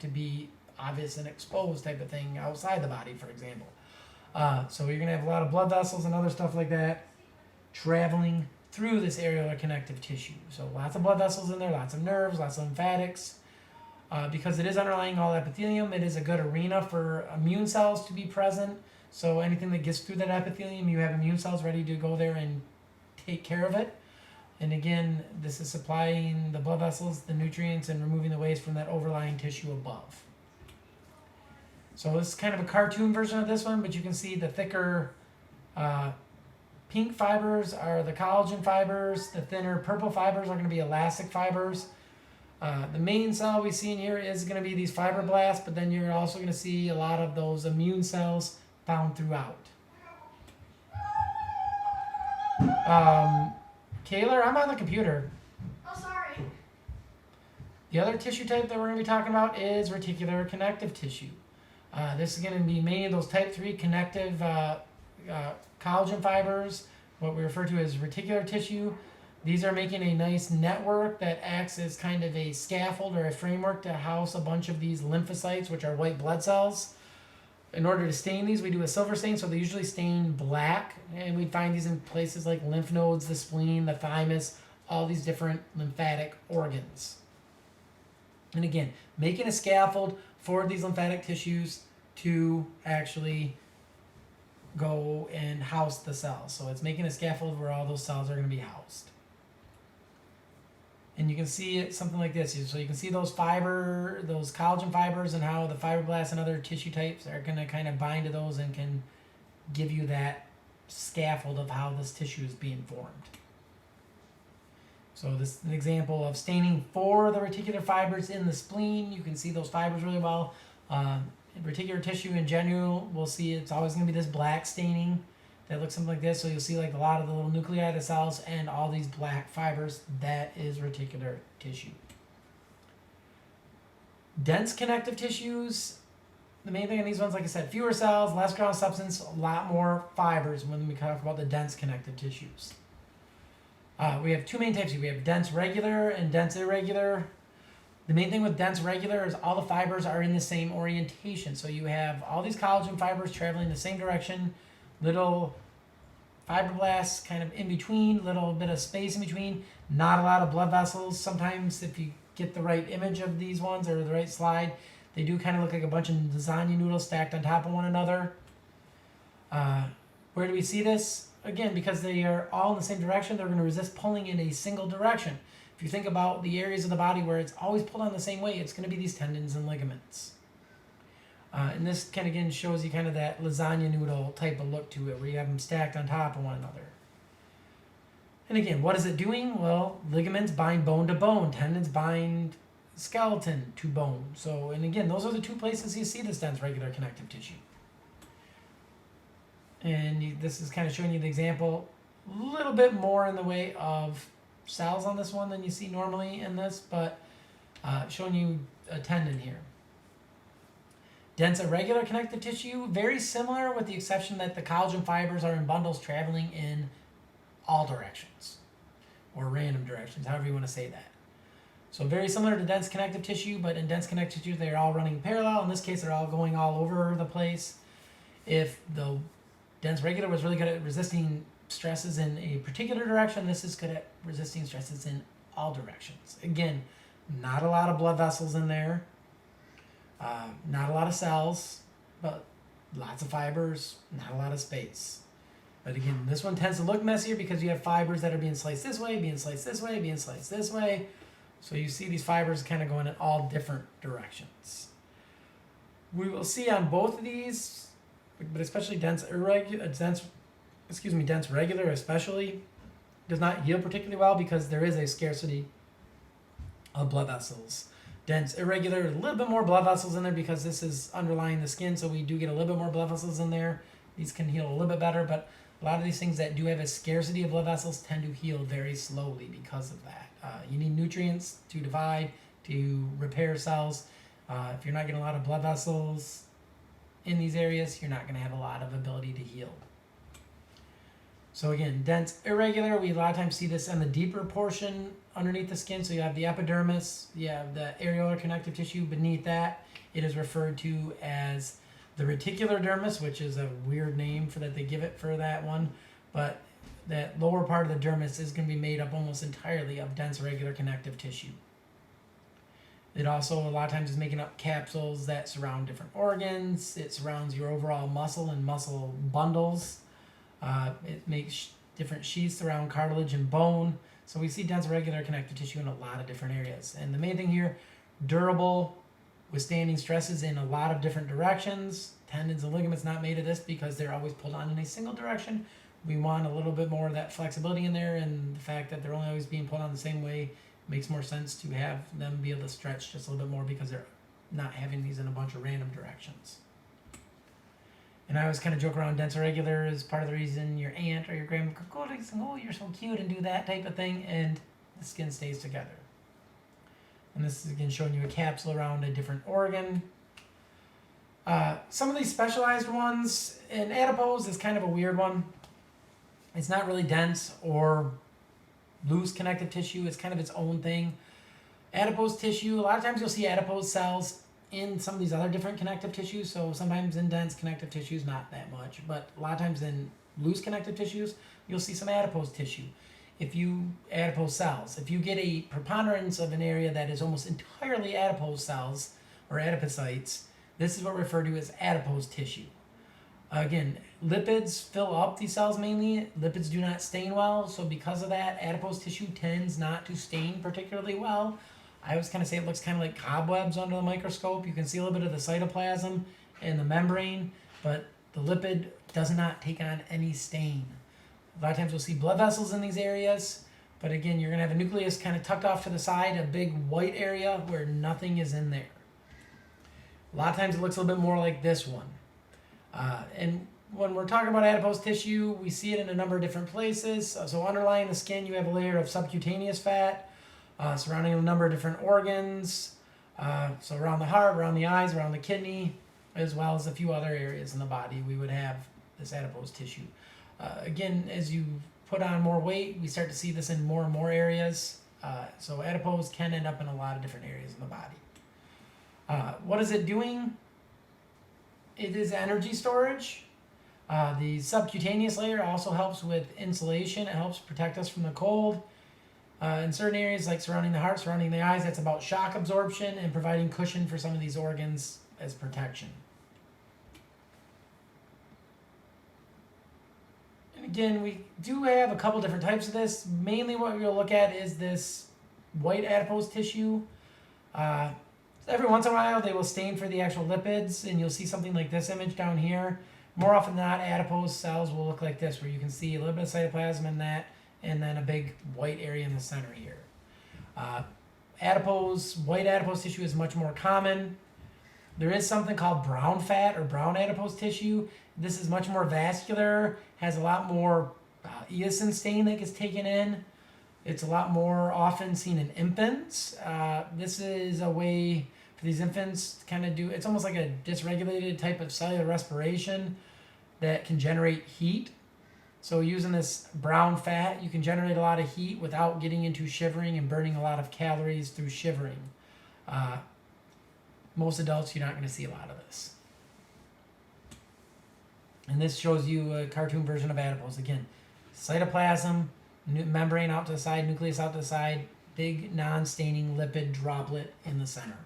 to be obvious and exposed type of thing outside the body, for example. So you're going to have a lot of blood vessels and other stuff like that traveling through this areolar connective tissue. So lots of blood vessels in there, lots of nerves, lots of lymphatics. Because it is underlying all epithelium, it is a good arena for immune cells to be present. So anything that gets through that epithelium, you have immune cells ready to go there and take care of it. And again, this is supplying the blood vessels, the nutrients, and removing the waste from that overlying tissue above. So this is kind of a cartoon version of this one, but you can see the thicker pink fibers are the collagen fibers. The thinner purple fibers are going to be elastic fibers. The main cell we see in here is going to be these fibroblasts, but then you're also going to see a lot of those immune cells found throughout. Taylor, I'm on the computer. Oh, sorry. The other tissue type that we're going to be talking about is reticular connective tissue. This is going to be mainly those type 3 connective collagen fibers, what we refer to as reticular tissue. These are making a nice network that acts as kind of a scaffold or a framework to house a bunch of these lymphocytes, which are white blood cells. In order to stain these, we do a silver stain, so they usually stain black, and we find these in places like lymph nodes, the spleen, the thymus, all these different lymphatic organs. And again, making a scaffold for these lymphatic tissues to actually go and house the cells. So it's making a scaffold where all those cells are going to be housed. And you can see it something like this. So you can see those collagen fibers, and how the fibroblasts and other tissue types are going to kind of bind to those and can give you that scaffold of how this tissue is being formed. So this is an example of staining for the reticular fibers in the spleen. You can see those fibers really well. Reticular tissue in general, we'll see it's always going to be this black staining that looks something like this. So you'll see like a lot of the little nuclei of the cells and all these black fibers. That is reticular tissue. Dense connective tissues, the main thing on these ones, like I said, fewer cells, less ground substance, a lot more fibers when we talk about the dense connective tissues. We have two main types here. We have dense regular and dense irregular. The main thing with dense regular is all the fibers are in the same orientation. So you have all these collagen fibers traveling the same direction, little fibroblasts kind of in between, little bit of space in between, not a lot of blood vessels. Sometimes if you get the right image of these ones or the right slide, they do kind of look like a bunch of lasagna noodles stacked on top of one another. Where do we see this? Again, because they are all in the same direction, they're going to resist pulling in a single direction. If you think about the areas of the body where it's always pulled on the same way, it's going to be these tendons and ligaments. And this kind of again shows you kind of that lasagna noodle type of look to it, where you have them stacked on top of one another. And again, what is it doing? Well, ligaments bind bone to bone, tendons bind skeleton to bone. So, and again, those are the two places you see this dense regular connective tissue. And this is kind of showing you the example, a little bit more in the way of cells on this one than you see normally in this, but showing you a tendon here. Dense irregular connective tissue, very similar with the exception that the collagen fibers are in bundles traveling in all directions, or random directions, however you want to say that. So very similar to dense connective tissue, but in dense connective tissue they're all running parallel. In this case they're all going all over the place. If the dense regular was really good at resisting stresses in a particular direction, this is good at resisting stresses in all directions. Again, not a lot of blood vessels in there. Not a lot of cells, but lots of fibers, not a lot of space. But again, this one tends to look messier because you have fibers that are being sliced this way, being sliced this way, being sliced this way. So you see these fibers kind of going in all different directions. We will see on both of these, but especially dense regular especially, does not heal particularly well because there is a scarcity of blood vessels. Dense irregular, a little bit more blood vessels in there because this is underlying the skin, so we do get a little bit more blood vessels in there. These can heal a little bit better, but a lot of these things that do have a scarcity of blood vessels tend to heal very slowly because of that. You need nutrients to divide, to repair cells. If you're not getting a lot of blood vessels in these areas, you're not going to have a lot of ability to heal. So again, dense, irregular, we a lot of times see this on the deeper portion underneath the skin. So you have the epidermis, you have the areolar connective tissue beneath that. It is referred to as the reticular dermis, which is a weird name for that they give it for that one. But that lower part of the dermis is going to be made up almost entirely of dense irregular connective tissue. It also a lot of times is making up capsules that surround different organs. It surrounds your overall muscle and muscle bundles. It makes different sheaths around cartilage and bone. So we see dense irregular connective tissue in a lot of different areas. And the main thing here, durable, withstanding stresses in a lot of different directions. Tendons and ligaments not made of this because they're always pulled on in a single direction. We want a little bit more of that flexibility in there, and the fact that they're only always being pulled on the same way makes more sense to have them be able to stretch just a little bit more because they're not having these in a bunch of random directions. And I always kind of joke around dense irregular is part of the reason your aunt or your grandma could go like, oh, you're so cute, and do that type of thing, and the skin stays together. And this is again showing you a capsule around a different organ. Some of these specialized ones, and adipose is kind of a weird one. It's not really dense or loose connective tissue. It's kind of its own thing. Adipose tissue, a lot of times you'll see adipose cells in some of these other different connective tissues. So sometimes in dense connective tissues, not that much. But a lot of times in loose connective tissues, you'll see some adipose tissue. Adipose cells, if you get a preponderance of an area that is almost entirely adipose cells or adipocytes, this is what we refer to as adipose tissue. Again, lipids fill up these cells mainly. Lipids do not stain well, so because of that, adipose tissue tends not to stain particularly well. I always kind of say it looks kind of like cobwebs under the microscope. You can see a little bit of the cytoplasm and the membrane, but the lipid does not take on any stain. A lot of times we'll see blood vessels in these areas, but again, you're going to have a nucleus kind of tucked off to the side, a big white area where nothing is in there. A lot of times it looks a little bit more like this one. And when we're talking about adipose tissue, we see it in a number of different places. So underlying the skin, you have a layer of subcutaneous fat surrounding a number of different organs. So around the heart, around the eyes, around the kidney, as well as a few other areas in the body, we would have this adipose tissue. Again, as you put on more weight, we start to see this in more and more areas. So adipose can end up in a lot of different areas in the body. What is it doing? It is energy storage. The subcutaneous layer also helps with insulation. It helps protect us from the cold. In certain areas like surrounding the heart, surrounding the eyes, that's about shock absorption and providing cushion for some of these organs as protection. And again, we do have a couple different types of this. Mainly what we'll look at is this white adipose tissue. Every once in a while, they will stain for the actual lipids, and you'll see something like this image down here. More often than not, adipose cells will look like this, where you can see a little bit of cytoplasm in that, and then a big white area in the center here. White adipose tissue is much more common. There is something called brown fat or brown adipose tissue. This is much more vascular, has a lot more eosin stain that gets taken in. It's a lot more often seen in infants. This is a way for these infants to kind of do, it's almost like a dysregulated type of cellular respiration that can generate heat. So using this brown fat, you can generate a lot of heat without getting into shivering and burning a lot of calories through shivering. Most adults, you're not going to see a lot of this. And this shows you a cartoon version of adipose. Again, cytoplasm, membrane out to the side, nucleus out to the side, big non-staining lipid droplet in the center.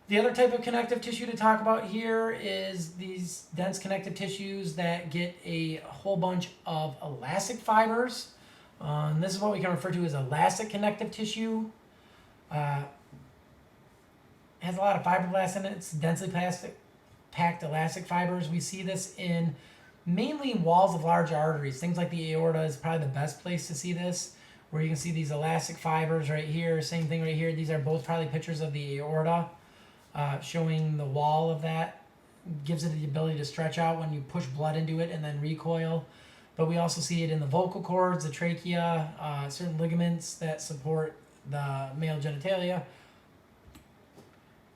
The other type of connective tissue to talk about here is these dense connective tissues that get a whole bunch of elastic fibers. And this is what we can refer to as elastic connective tissue. It has a lot of fibroblasts in it. It's densely packed elastic fibers. We see this in mainly walls of large arteries. Things like the aorta is probably the best place to see this, where you can see these elastic fibers right here. Same thing right here. These are both probably pictures of the aorta, showing the wall of that. Gives it the ability to stretch out when you push blood into it and then recoil. But we also see it in the vocal cords, the trachea, certain ligaments that support the male genitalia.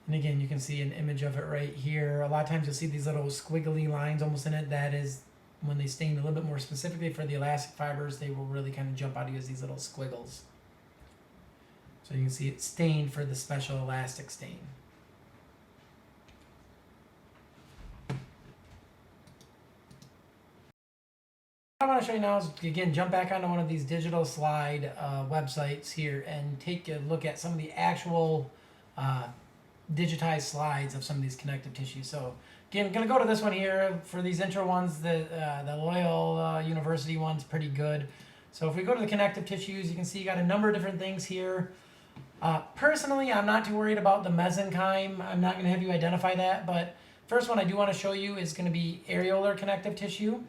And again, you can see an image of it right here. A lot of times you'll see these little squiggly lines almost in it. That is when they stain a little bit more specifically for the elastic fibers, they will really kind of jump out as these little squiggles. So you can see it's stained for the special elastic stain. What I want to show you now is, again, jump back onto one of these digital slide websites here and take a look at some of the actual digitized slides of some of these connective tissues. So again, I'm going to go to this one here. For these intro ones, the Loyola University one's pretty good. So if we go to the connective tissues, you can see you got a number of different things here. Personally, I'm not too worried about the mesenchyme. I'm not going to have you identify that, but first one I do want to show you is going to be areolar connective tissue.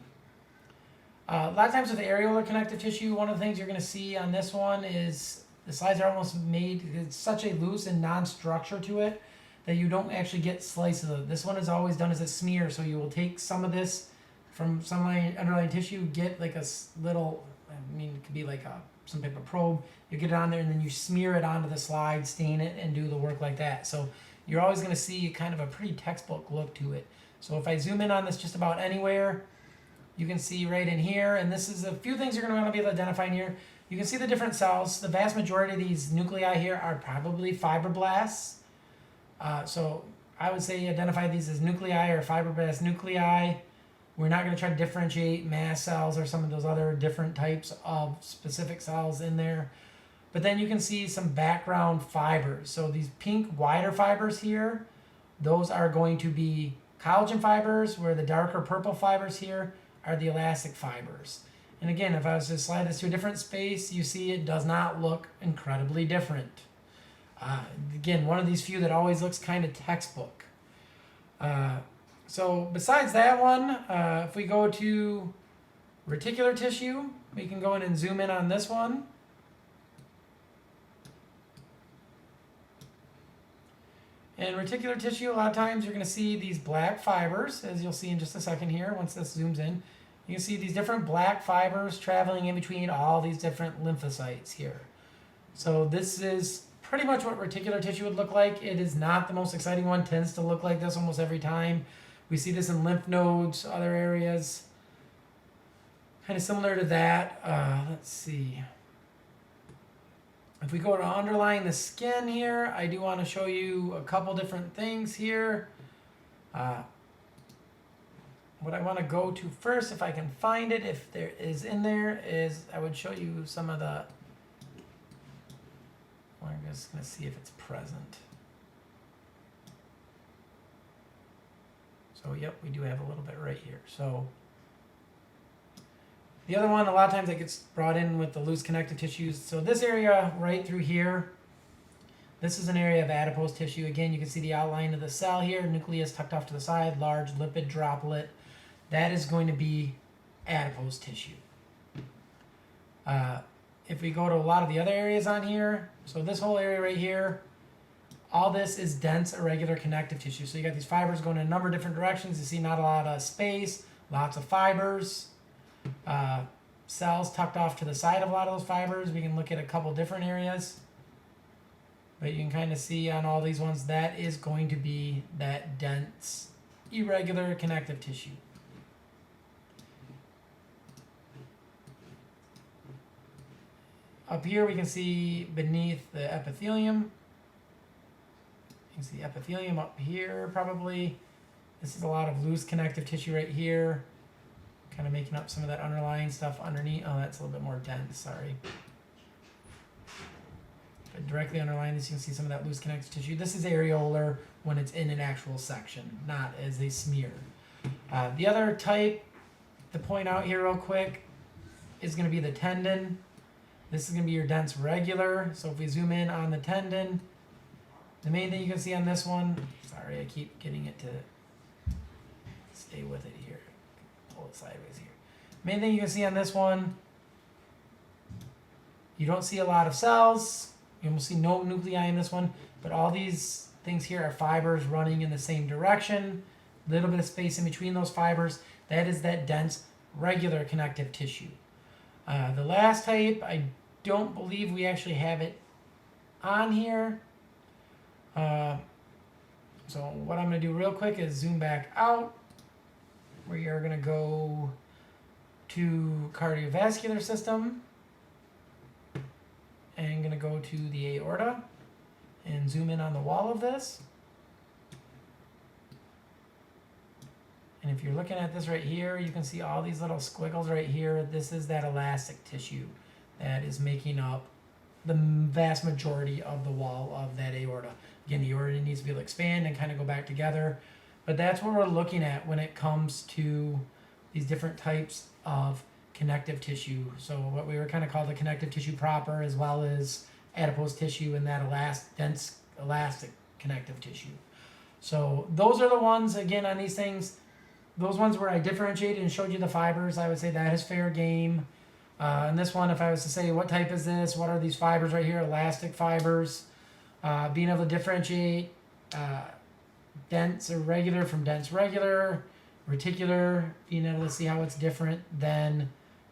A lot of times with the areolar connective tissue, one of the things you're going to see on this one is the slides are almost made, it's such a loose and non-structure to it that you don't actually get slices of it. This one is always done as a smear, so you will take some of this from some underlying tissue, get like a little, I mean, it could be like some type of probe, you get it on there and then you smear it onto the slide, stain it, and do the work like that. So you're always going to see kind of a pretty textbook look to it. So if I zoom in on this just about anywhere, you can see right in here, and this is a few things you're going to want to be able to identify in here. You can see the different cells. The vast majority of these nuclei here are probably fibroblasts. So I would say identify these as nuclei or fibroblast nuclei. We're not going to try to differentiate mast cells or some of those other different types of specific cells in there. But then you can see some background fibers. So these pink wider fibers here, those are going to be collagen fibers, where the darker purple fibers here are the elastic fibers. And again, if I was to slide this to a different space, you see it does not look incredibly different. Again, one of these few that always looks kind of textbook. So besides that one, if we go to reticular tissue, we can go in and zoom in on this one. In reticular tissue, a lot of times you're going to see these black fibers, as you'll see in just a second here, once this zooms in. You can see these different black fibers traveling in between all these different lymphocytes here. So this is pretty much what reticular tissue would look like. It is not the most exciting one, tends to look like this almost every time. We see this in lymph nodes, other areas. Kind of similar to that. Let's see. If we go to underlying the skin here, I do want to show you a couple different things here. What I want to go to first, if I can find it, if there is in there, is I would show you some of the, I'm just going to see if it's present. So yep, we do have a little bit right here. So the other one, a lot of times that gets brought in with the loose connective tissues. So this area right through here, this is an area of adipose tissue. Again, you can see the outline of the cell here, nucleus tucked off to the side, large lipid droplet. That is going to be adipose tissue. If we go to a lot of the other areas on here, so this whole area right here, all this is dense irregular connective tissue. So you got these fibers going in a number of different directions. You see not a lot of space, lots of fibers. Cells tucked off to the side of a lot of those fibers. We can look at a couple different areas. But you can kind of see on all these ones, that is going to be that dense, irregular connective tissue. Up here we can see beneath the epithelium. You can see epithelium up here probably. This is a lot of loose connective tissue right here. Kind of making up some of that underlying stuff underneath. Oh, that's a little bit more dense, sorry. But directly underlying this, you can see some of that loose connective tissue. This is areolar when it's in an actual section, not as a smear. The other type to point out here real quick is going to be the tendon. This is going to be your dense regular. So if we zoom in on the tendon, the main thing you can see on this one, sorry, I keep getting it to stay with it here. Pull it sideways here. Main thing you can see on this one, you don't see a lot of cells. You almost see no nuclei in this one, but all these things here are fibers running in the same direction. A little bit of space in between those fibers. That is that dense regular connective tissue. The last type, I don't believe we actually have it on here. So what I'm going to do real quick is zoom back out. We are going to go to cardiovascular system, and going to go to the aorta and zoom in on the wall of this. And if you're looking at this right here, you can see all these little squiggles right here. This is that elastic tissue that is making up the vast majority of the wall of that aorta. Again, the aorta needs to be able to expand and kind of go back together. But that's what we're looking at when it comes to these different types of connective tissue. So what we were kind of called the connective tissue proper, as well as adipose tissue and that dense elastic connective tissue. So those are the ones, again, on these things, those ones where I differentiated and showed you the fibers, I would say that is fair game. And this one, if I was to say, what type is this? What are these fibers right here? Elastic fibers. Being able to differentiate dense irregular from dense regular. Reticular, being able to see how it's different than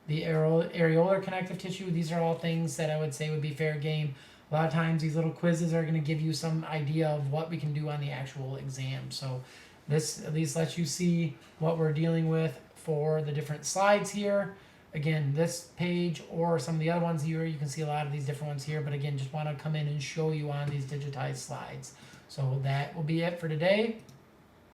the areolar connective tissue. These are all things that I would say would be fair game. A lot of times these little quizzes are going to give you some idea of what we can do on the actual exam. So this at least lets you see what we're dealing with for the different slides here. Again, this page or some of the other ones here, you can see a lot of these different ones here. But again, just want to come in and show you on these digitized slides. So that will be it for today.